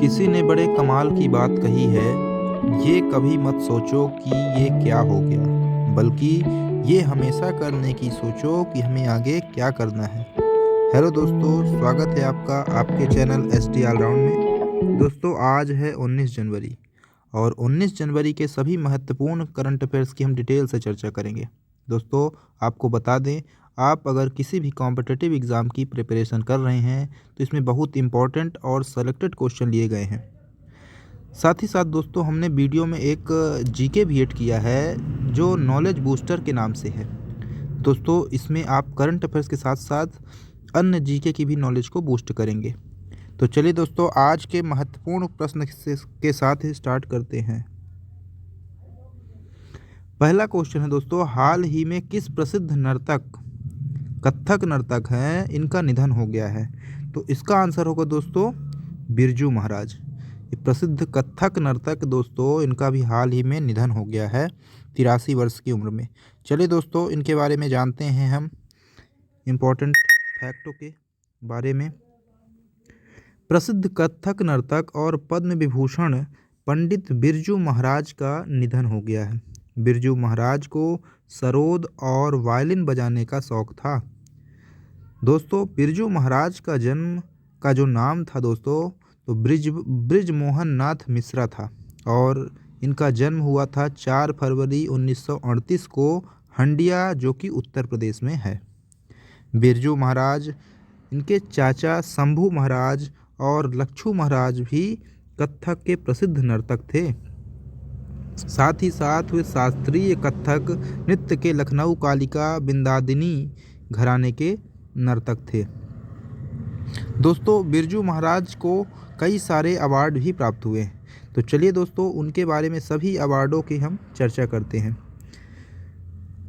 किसी ने बड़े कमाल की बात कही है, ये कभी मत सोचो कि ये क्या हो गया, बल्कि ये हमेशा करने की सोचो कि हमें आगे क्या करना है। हेलो दोस्तों, स्वागत है आपका आपके चैनल एस डी ऑलराउंड में। दोस्तों, आज है 19 जनवरी और 19 जनवरी के सभी महत्वपूर्ण करंट अफेयर्स की हम डिटेल से चर्चा करेंगे। दोस्तों, आपको बता दें, आप अगर किसी भी कॉम्पिटिटिव एग्ज़ाम की प्रिपरेशन कर रहे हैं तो इसमें बहुत इंपॉर्टेंट और सेलेक्टेड क्वेश्चन लिए गए हैं। साथ ही साथ दोस्तों, हमने वीडियो में एक जीके भी ऐड किया है जो नॉलेज बूस्टर के नाम से है। दोस्तों, इसमें आप करंट अफेयर्स के साथ साथ अन्य जीके की भी नॉलेज को बूस्ट करेंगे। तो चलिए दोस्तों, आज के महत्वपूर्ण प्रश्न के साथ ही स्टार्ट करते हैं। पहला क्वेश्चन है दोस्तों, हाल ही में किस प्रसिद्ध नर्तक, कथक नर्तक हैं, इनका निधन हो गया है? तो इसका आंसर होगा दोस्तों बिरजू महाराज। ये प्रसिद्ध कथक नर्तक दोस्तों, इनका भी हाल ही में निधन हो गया है 83 वर्ष की उम्र में। चलिए दोस्तों, इनके बारे में जानते हैं हम इम्पोर्टेंट फैक्टों के बारे में। प्रसिद्ध कथक नर्तक और पद्म विभूषण पंडित बिरजू महाराज का निधन हो गया है। बिरजू महाराज को सरोद और वायलिन बजाने का शौक था। दोस्तों, बिरजू महाराज का जन्म का जो नाम था दोस्तों, तो ब्रिजमोहन नाथ मिश्रा था और इनका जन्म हुआ था 4 फरवरी 1938 को हंडिया, जो कि उत्तर प्रदेश में है। बिरजू महाराज, इनके चाचा शंभू महाराज और लच्छू महाराज भी कथक के प्रसिद्ध नर्तक थे। साथ ही साथ वे शास्त्रीय कथक नृत्य के लखनऊ कालिका बिंदादिनी घराने के नर्तक थे। दोस्तों, बिरजू महाराज को कई सारे अवार्ड भी प्राप्त हुए हैं। तो चलिए दोस्तों, उनके बारे में सभी अवार्डों की हम चर्चा करते हैं।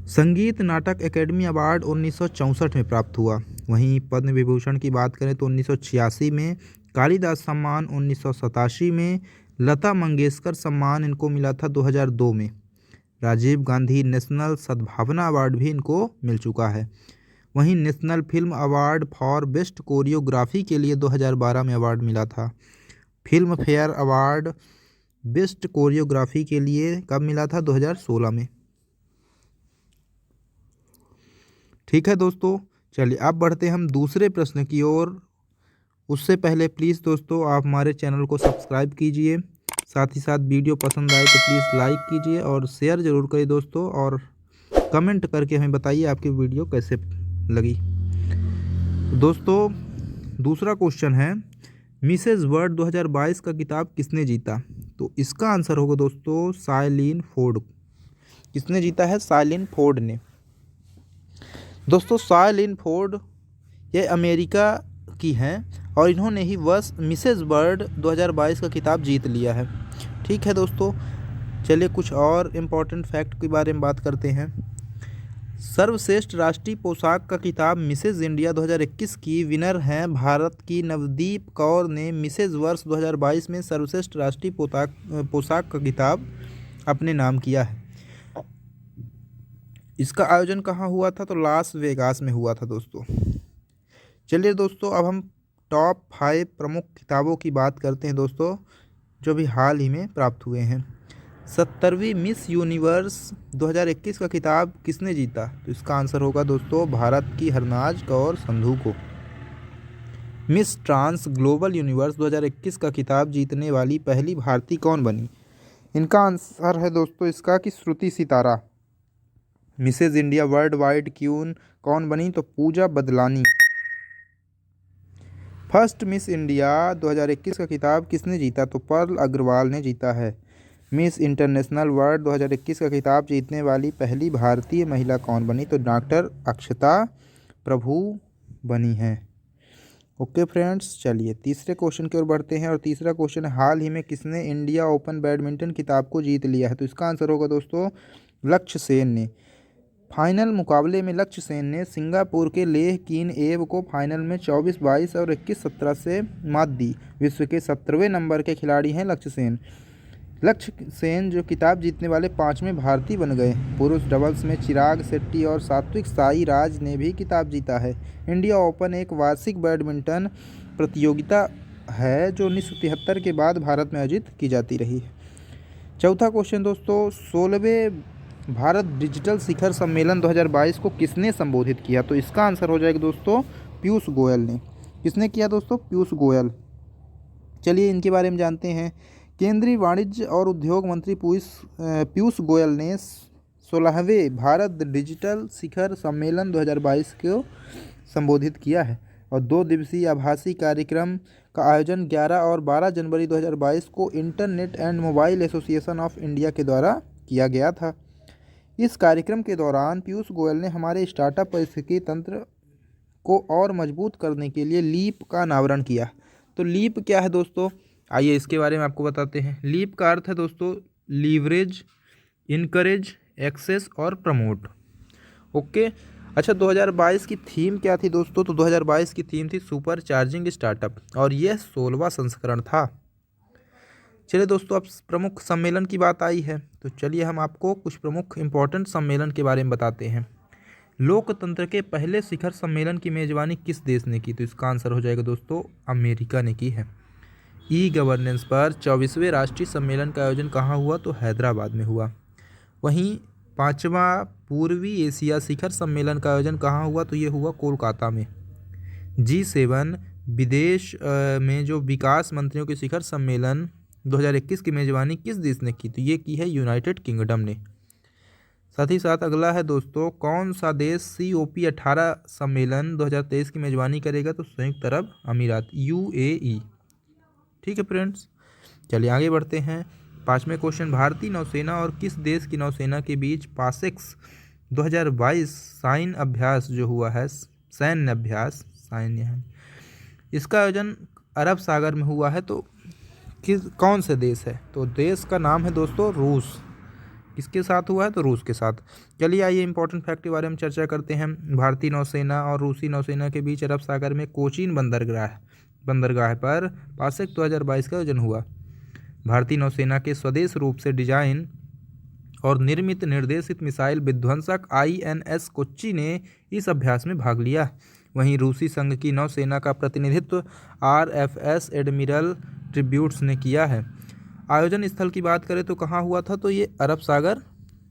संगीत नाटक एकेडमी अवार्ड 1964 में प्राप्त हुआ। वहीं पद्म विभूषण की बात करें तो 1986 में, कालिदास सम्मान 1987 में, लता मंगेशकर सम्मान इनको मिला था 2002 में, राजीव गांधी नेशनल सद्भावना अवार्ड भी इनको मिल चुका है। वहीं national film award for best choreography के लिए 2012 में अवार्ड मिला था। Film fair award best choreography के लिए कब मिला था? 2016 में। ठीक है दोस्तों, चलिए अब बढ़ते हैं हम दूसरे प्रश्न की ओर। उससे पहले प्लीज़ दोस्तों, आप हमारे चैनल को सब्सक्राइब कीजिए। साथ ही साथ वीडियो पसंद आए तो प्लीज़ लाइक कीजिए और शेयर ज़रूर करिए दोस्तों, और कमेंट करके हमें बताइए आपकी वीडियो कैसे लगी। दोस्तों, दूसरा क्वेश्चन है, मिसेज वर्ल्ड 2022 का किताब किसने जीता? तो इसका आंसर होगा दोस्तों साइलिन फोर्ड। किसने जीता है? साइलिन फोर्ड ने। दोस्तों, साइलिन फोर्ड ये अमेरिका की हैं और इन्होंने ही वर्ष मिसेज वर्ल्ड 2022 का किताब जीत लिया है। ठीक है दोस्तों, चलिए कुछ और इम्पोर्टेंट फैक्ट के बारे में बात करते हैं। सर्वश्रेष्ठ राष्ट्रीय पोशाक का किताब मिसेज इंडिया 2021 की विनर हैं भारत की नवदीप कौर ने मिसेज वर्ष 2022 में सर्वश्रेष्ठ राष्ट्रीय पोशाक का किताब अपने नाम किया है। इसका आयोजन कहाँ हुआ था? तो लास वेगास में हुआ था दोस्तों। चलिए दोस्तों, अब हम टॉप 5 प्रमुख किताबों की बात करते हैं दोस्तों, जो भी हाल ही में प्राप्त हुए हैं। 70वीं मिस यूनिवर्स 2021 का किताब किसने जीता? तो इसका आंसर होगा दोस्तों भारत की हरनाज कौर संधू को। मिस ट्रांस ग्लोबल यूनिवर्स 2021 का किताब जीतने वाली पहली भारतीय कौन बनी? इनका आंसर है दोस्तों इसका कि Shruti Sitara. Mrs India world wide queen कौन बनी? तो Pooja Badlani. First miss India 2021 का किताब किसने जीता? तो पर्ल अग्रवाल ने जीता है। मिस इंटरनेशनल वर्ल्ड 2021 का किताब जीतने वाली पहली भारतीय महिला कौन बनी? तो डॉक्टर अक्षता प्रभु बनी हैं। ओके फ्रेंड्स, चलिए तीसरे क्वेश्चन की ओर बढ़ते हैं और तीसरा क्वेश्चन, हाल ही में किसने इंडिया ओपन बैडमिंटन किताब को जीत लिया है? तो इसका आंसर होगा दोस्तों लक्ष्य सेन ने। फाइनल मुकाबले में लक्ष्य सेन ने सिंगापुर के लेह कीन एव को फाइनल में 24-22 और 21-17 से मात दी। विश्व के 17वें नंबर के खिलाड़ी हैं लक्ष्य सेन। लक्ष्य सेन जो किताब जीतने वाले 5वें भारतीय बन गए। पुरुष डबल्स में चिराग शेट्टी और सात्विक साईराज ने भी किताब जीता है। इंडिया ओपन एक वार्षिक बैडमिंटन प्रतियोगिता है जो 1973 के बाद भारत में आयोजित की जाती रही है। चौथा क्वेश्चन दोस्तों, 16वें भारत डिजिटल शिखर सम्मेलन 2022 को किसने संबोधित किया? तो इसका आंसर हो जाएगा दोस्तों पीयूष गोयल ने। किसने किया दोस्तों? पीयूष गोयल। चलिए इनके बारे में जानते हैं। केंद्रीय वाणिज्य और उद्योग मंत्री पीयूष गोयल ने 16वें भारत डिजिटल शिखर सम्मेलन 2022 को संबोधित किया है और 2 दिवसीय आभासी कार्यक्रम का आयोजन 11 और 12 जनवरी 2022 को internet and mobile association of India के द्वारा किया गया था। इस कार्यक्रम के दौरान पीयूष गोयल ने हमारे स्टार्टअप पारिस्थितिकी तंत्र को और मजबूत करने के लिए लीप का अनावरण किया। तो लीप क्या है दोस्तों? आइए इसके बारे में आपको बताते हैं। लीप का अर्थ है दोस्तों लीवरेज, इनकरेज, एक्सेस और प्रमोट। ओके। अच्छा, 2022 की थीम क्या थी दोस्तों? तो 2022 की थीम थी सुपर चार्जिंग स्टार्टअप और यह 16वां संस्करण था। चलिए दोस्तों, अब प्रमुख सम्मेलन की बात आई है तो चलिए हम आपको कुछ प्रमुख इंपॉर्टेंट सम्मेलन के बारे में बताते हैं। लोकतंत्र के पहले शिखर सम्मेलन की मेजबानी किस देश ने की? तो इसका आंसर हो जाएगा दोस्तों अमेरिका ने की है। ई गवर्नेंस पर 24वें राष्ट्रीय सम्मेलन का आयोजन कहाँ हुआ? तो हैदराबाद में हुआ। वहीं 5वां पूर्वी एशिया शिखर सम्मेलन का आयोजन कहाँ हुआ? तो ये हुआ कोलकाता में। G7 विदेश में जो विकास मंत्रियों के शिखर सम्मेलन 2021 की मेजबानी किस देश ने की? तो ये की है यूनाइटेड किंगडम ने। साथ ही साथ अगला है दोस्तों, कौन सा देश COP18 सम्मेलन 2023 की मेजबानी करेगा? तो संयुक्त अरब अमीरात, UAE। ठीक है फ्रेंड्स, चलिए आगे बढ़ते हैं। 5वें क्वेश्चन, भारतीय नौसेना और किस देश की नौसेना के बीच पासेक्स 2022 सैन्य अभ्यास जो हुआ है, सैन्य अभ्यास, सैन्य है, इसका आयोजन अरब सागर में हुआ है। तो कौन से देश है? तो देश का नाम है दोस्तों रूस। किसके साथ हुआ है? तो रूस के साथ। चलिए आइए इंपॉर्टेंट फैक्ट के बारे में चर्चा करते हैं। भारतीय नौसेना और रूसी नौसेना के बीच अरब सागर में कोचीन बंदरगाह पर पासेक 2022 का आयोजन हुआ। भारतीय नौसेना के स्वदेश रूप से डिजाइन और निर्मित निर्देशित मिसाइल विध्वंसक INS कोच्चि ने इस अभ्यास में भाग लिया। वहीं रूसी संघ की नौसेना का प्रतिनिधित्व RFS एडमिरल ट्रिब्यूट्स ने किया है। आयोजन स्थल की बात करें तो कहाँ हुआ था? तो ये अरब सागर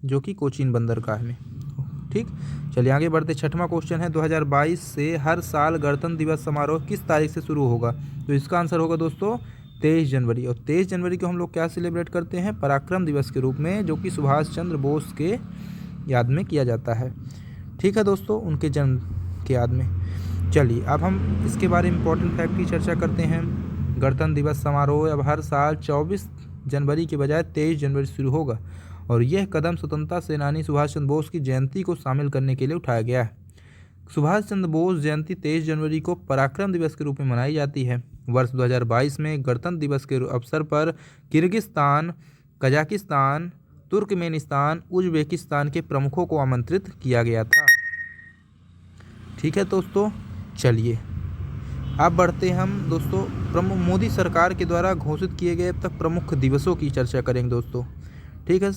जो कि कोचीन बंदरगाह में। ठीक, चलिए आगे बढ़ते। 6वां क्वेश्चन है, 2022 से हर साल गणतंत्र दिवस समारोह किस तारीख से शुरू होगा? तो इसका आंसर होगा दोस्तों 23 जनवरी। और 23 जनवरी को हम लोग क्या सेलिब्रेट करते हैं? पराक्रम दिवस के रूप में, जो कि सुभाष चंद्र बोस के याद में किया जाता है। ठीक है दोस्तों, उनके जन्म के याद में। चलिए अब हम इसके बारे में इंपॉर्टेंट फैक्ट की चर्चा करते हैं। गणतंत्र दिवस समारोह अब हर साल 24 जनवरी के बजाय 23 जनवरी शुरू होगा और यह कदम स्वतंत्रता सेनानी सुभाष चंद्र बोस की जयंती को शामिल करने के लिए उठाया गया है। सुभाष चंद्र बोस जयंती 23 जनवरी को पराक्रम दिवस के रूप में मनाई जाती है। वर्ष 2022 में गणतंत्र दिवस के अवसर पर किर्गिस्तान, कजाकिस्तान, तुर्कमेनिस्तान, उज्बेकिस्तान के प्रमुखों को आमंत्रित किया गया था। ठीक है दोस्तों, चलिए अब बढ़ते हम दोस्तों प्रमुख मोदी सरकार के द्वारा घोषित किए गए अब तक प्रमुख दिवसों की चर्चा करेंगे दोस्तों। ठीक है,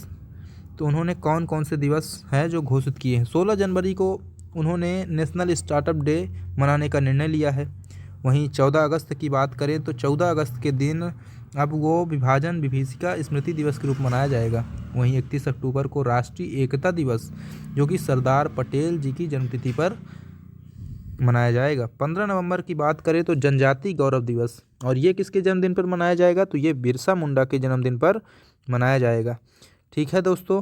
तो उन्होंने कौन कौन से दिवस हैं जो घोषित किए हैं। 16 जनवरी को उन्होंने नेशनल स्टार्टअप डे मनाने का निर्णय लिया है। वहीं 14 अगस्त की बात करें तो 14 अगस्त के दिन अब वो विभाजन विभीषिका स्मृति दिवस के रूप मनाया जाएगा। वहीं 31 अक्टूबर को राष्ट्रीय एकता दिवस जो कि सरदार पटेल जी की जन्मतिथि पर मनाया जाएगा। 15 नवंबर की बात करें तो जनजाति गौरव दिवस, और ये किसके जन्मदिन पर मनाया जाएगा? तो ये बिरसा मुंडा के जन्मदिन पर मनाया जाएगा। ठीक है दोस्तों,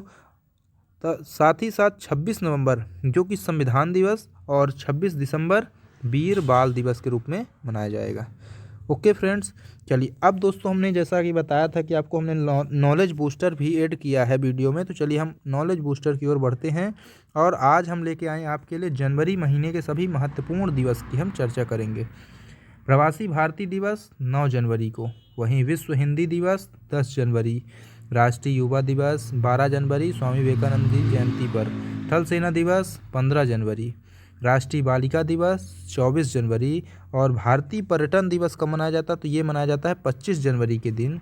तो साथ ही साथ 26 नवंबर जो कि संविधान दिवस और 26 दिसंबर वीर बाल दिवस के रूप में मनाया जाएगा। ओके फ्रेंड्स, चलिए अब दोस्तों हमने जैसा कि बताया था कि आपको हमने नॉलेज बूस्टर भी ऐड किया है वीडियो में, तो चलिए हम नॉलेज बूस्टर की ओर बढ़ते हैं और आज हम लेके आए आपके लिए जनवरी महीने के सभी महत्वपूर्ण दिवस की हम चर्चा करेंगे। प्रवासी भारतीय दिवस 9 जनवरी को, वहीं विश्व हिंदी दिवस 10 जनवरी, राष्ट्रीय युवा दिवस 12 जनवरी स्वामी विवेकानंद जी जयंती पर, थल सेना दिवस 15 जनवरी, राष्ट्रीय बालिका दिवस 24 जनवरी और भारतीय पर्यटन दिवस कब मनाया जाता है? तो ये मनाया जाता है 25 जनवरी के दिन,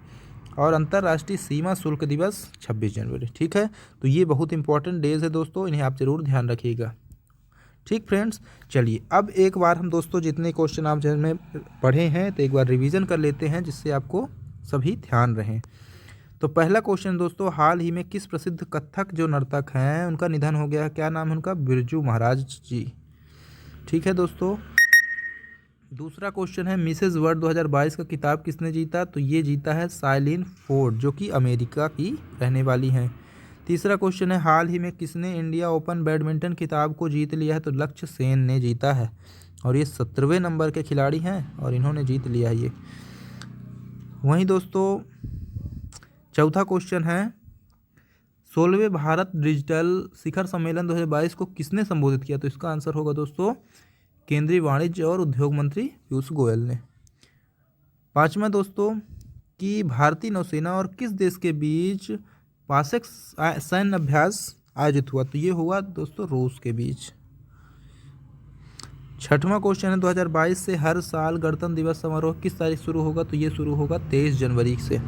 और अंतर्राष्ट्रीय सीमा शुल्क दिवस 26 जनवरी। ठीक है, तो ये बहुत इंपॉर्टेंट डेज है दोस्तों, इन्हें आप जरूर ध्यान रखिएगा। ठीक फ्रेंड्स, चलिए अब एक बार हम दोस्तों जितने क्वेश्चन आप जैसे में पढ़े हैं तो एक बार रिवीजन कर लेते हैं, जिससे आपको सभी ध्यान रहें। तो पहला क्वेश्चन दोस्तों, हाल ही में किस प्रसिद्ध कथक जो नर्तक हैं उनका निधन हो गया है, क्या नाम है उनका? बिरजू महाराज जी। ठीक है दोस्तों। दूसरा क्वेश्चन है, मिसेज वर्ल्ड 2022 का किताब किसने जीता? तो ये जीता है साइलिन फोर्ड, जो कि अमेरिका की रहने वाली हैं। तीसरा क्वेश्चन है, हाल ही में किसने इंडिया ओपन बैडमिंटन खिताब को जीत लिया है? तो लक्ष्य सेन ने जीता है, और ये 17वें नंबर के खिलाड़ी हैं और इन्होंने जीत लिया है ये। वहीं दोस्तों चौथा क्वेश्चन है, 16वें भारत डिजिटल शिखर सम्मेलन 2022 को किसने संबोधित किया? तो इसका आंसर होगा दोस्तों केंद्रीय वाणिज्य और उद्योग मंत्री पीयूष गोयल ने। पांचवा दोस्तों, कि भारतीय नौसेना और किस देश के बीच पाशेक सैन्य अभ्यास आयोजित हुआ? तो ये हुआ दोस्तों रूस के बीच। छठवां क्वेश्चन है, 2022 से हर साल गणतंत्र दिवस समारोह किस तारीख शुरू होगा? तो ये शुरू होगा 23 जनवरी से।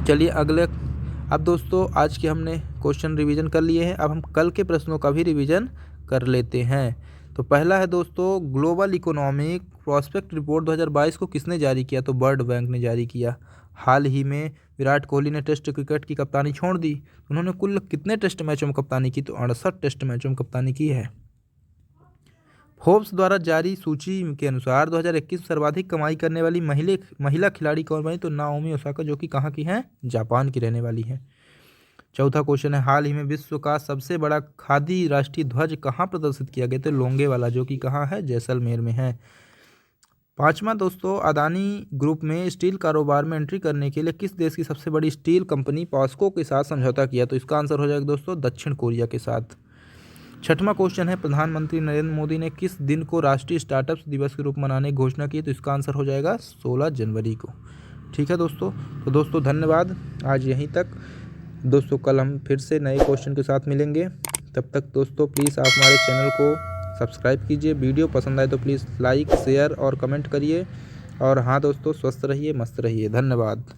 चलिए अगले, अब दोस्तों आज के हमने क्वेश्चन रिवीजन कर लिए हैं, अब हम कल के प्रश्नों का भी रिवीजन कर लेते हैं। तो पहला है दोस्तों, ग्लोबल इकोनॉमिक प्रॉस्पेक्ट रिपोर्ट 2022 को किसने जारी किया? तो वर्ल्ड बैंक ने जारी किया। हाल ही में विराट कोहली ने टेस्ट क्रिकेट की कप्तानी छोड़ दी, उन्होंने कुल कितने टेस्ट मैचों में कप्तानी की? तो 68 टेस्ट मैचों में कप्तानी की है। फोर्ब्स द्वारा जारी सूची के अनुसार 2021 में सर्वाधिक कमाई करने वाली महिला खिलाड़ी कौन बनी? तो नाओमी ओसाका, जो कि कहाँ की हैं? जापान की रहने वाली हैं। चौथा क्वेश्चन है, हाल ही में विश्व का सबसे बड़ा खादी राष्ट्रीय ध्वज कहाँ प्रदर्शित किया गया? तो लोंगेवाला, जो कि कहाँ है? जैसलमेर में है। पांचवा दोस्तों, अदानी ग्रुप में स्टील कारोबार में एंट्री करने के लिए किस देश की सबसे बड़ी स्टील कंपनी पॉस्को के साथ समझौता किया? तो इसका आंसर हो जाएगा दोस्तों दक्षिण कोरिया के साथ। छठवां क्वेश्चन है, प्रधानमंत्री नरेंद्र मोदी ने किस दिन को राष्ट्रीय स्टार्टअप दिवस के रूप में मनाने की घोषणा की? तो इसका आंसर हो जाएगा 16 जनवरी को। ठीक है दोस्तों, तो दोस्तों धन्यवाद, आज यहीं तक। दोस्तों कल हम फिर से नए क्वेश्चन के साथ मिलेंगे, तब तक दोस्तों प्लीज़ आप हमारे चैनल को सब्सक्राइब कीजिए, वीडियो पसंद आए तो प्लीज़ लाइक शेयर और कमेंट करिए, और हाँ दोस्तों स्वस्थ रहिए, मस्त रहिए, धन्यवाद।